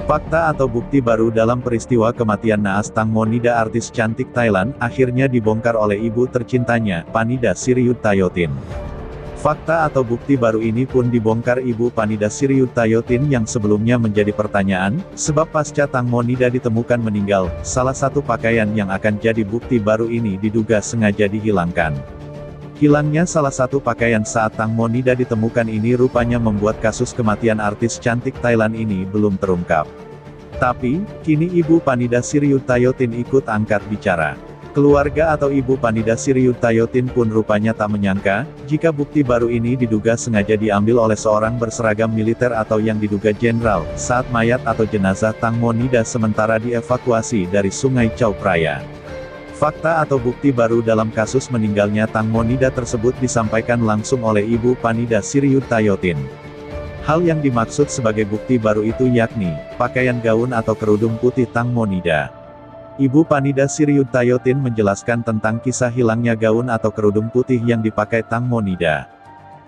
Fakta atau bukti baru dalam peristiwa kematian naas Tang Monida, artis cantik Thailand, akhirnya dibongkar oleh ibu tercintanya, Panida Siriuthayotin. Fakta atau bukti baru ini pun dibongkar ibu Panida Siriuthayotin yang sebelumnya menjadi pertanyaan, sebab pasca Tang Monida ditemukan meninggal, salah satu pakaian yang akan jadi bukti baru ini diduga sengaja dihilangkan. Hilangnya salah satu pakaian saat Tang Monida ditemukan ini rupanya membuat kasus kematian artis cantik Thailand ini belum terungkap. Tapi, kini ibu Panida Siriuthayotin ikut angkat bicara. Keluarga atau ibu Panida Siriuthayotin pun rupanya tak menyangka, jika bukti baru ini diduga sengaja diambil oleh seorang berseragam militer atau yang diduga jenderal, saat mayat atau jenazah Tang Monida sementara dievakuasi dari Sungai Chao Phraya. Fakta atau bukti baru dalam kasus meninggalnya Tang Monida tersebut disampaikan langsung oleh ibu Panida Siriuthayotin. Hal yang dimaksud sebagai bukti baru itu yakni, pakaian gaun atau kerudung putih Tang Monida. Ibu Panida Siriuthayotin menjelaskan tentang kisah hilangnya gaun atau kerudung putih yang dipakai Tang Monida.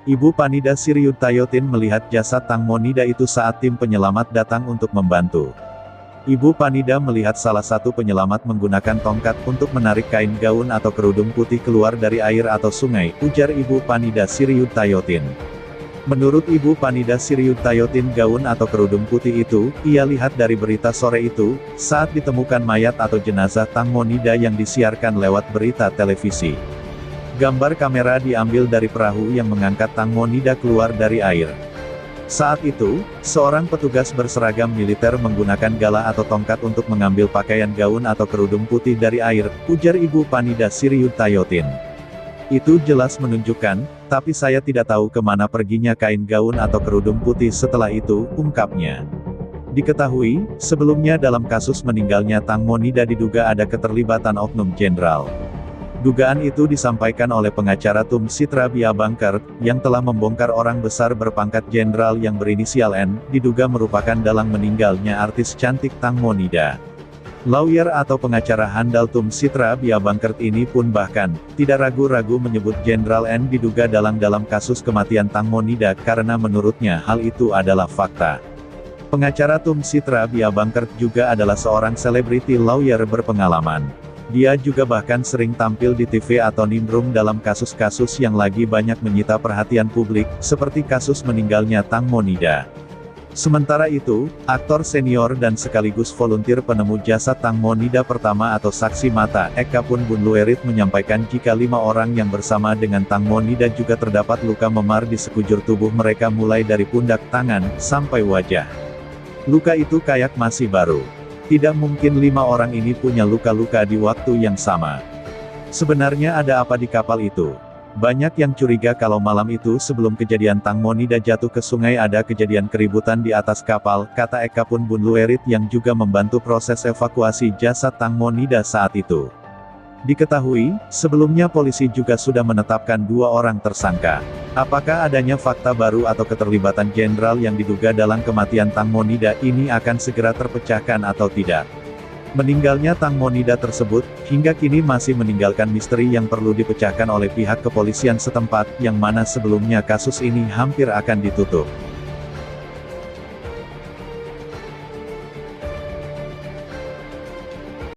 Ibu Panida Siriuthayotin melihat jasad Tang Monida itu saat tim penyelamat datang untuk membantu. Ibu Panida melihat salah satu penyelamat menggunakan tongkat untuk menarik kain gaun atau kerudung putih keluar dari air atau sungai, ujar Ibu Panida Siriuthayotin. Menurut Ibu Panida Siriuthayotin, gaun atau kerudung putih itu, ia lihat dari berita sore itu, saat ditemukan mayat atau jenazah Tang Monida yang disiarkan lewat berita televisi. Gambar kamera diambil dari perahu yang mengangkat Tang Monida keluar dari air. Saat itu, seorang petugas berseragam militer menggunakan galah atau tongkat untuk mengambil pakaian gaun atau kerudung putih dari air, ujar Ibu Panida Siriuthayotin. Itu jelas menunjukkan, tapi saya tidak tahu kemana perginya kain gaun atau kerudung putih setelah itu, ungkapnya. Diketahui, sebelumnya dalam kasus meninggalnya Tang Monida diduga ada keterlibatan oknum jenderal. Dugaan itu disampaikan oleh pengacara Tum Sitra Biabangker, yang telah membongkar orang besar berpangkat jenderal yang berinisial N, diduga merupakan dalang meninggalnya artis cantik Tang Monida. Lawyer atau pengacara handal Tum Sitra Biabangker ini pun bahkan, tidak ragu-ragu menyebut Jenderal N diduga dalang dalam kasus kematian Tang Monida karena menurutnya hal itu adalah fakta. Pengacara Tum Sitra Biabangker juga adalah seorang selebriti lawyer berpengalaman. Dia juga bahkan sering tampil di TV atau nimbrung dalam kasus-kasus yang lagi banyak menyita perhatian publik, seperti kasus meninggalnya Tang Monida. Sementara itu, aktor senior dan sekaligus volunteer penemu jasad Tang Monida pertama atau saksi mata, Eka Pun Bunluerit menyampaikan jika 5 orang yang bersama dengan Tang Monida juga terdapat luka memar di sekujur tubuh mereka mulai dari pundak, tangan, sampai wajah. Luka itu kayak masih baru. Tidak mungkin 5 orang ini punya luka-luka di waktu yang sama. Sebenarnya ada apa di kapal itu? Banyak yang curiga kalau malam itu sebelum kejadian Tang Monida jatuh ke sungai ada kejadian keributan di atas kapal, kata Eka Pun Bunluerit yang juga membantu proses evakuasi jasad Tang Monida saat itu. Diketahui, sebelumnya polisi juga sudah menetapkan 2 orang tersangka. Apakah adanya fakta baru atau keterlibatan jenderal yang diduga dalam kematian Tang Monida ini akan segera terpecahkan atau tidak? Meninggalnya Tang Monida tersebut, hingga kini masih meninggalkan misteri yang perlu dipecahkan oleh pihak kepolisian setempat, yang mana sebelumnya kasus ini hampir akan ditutup.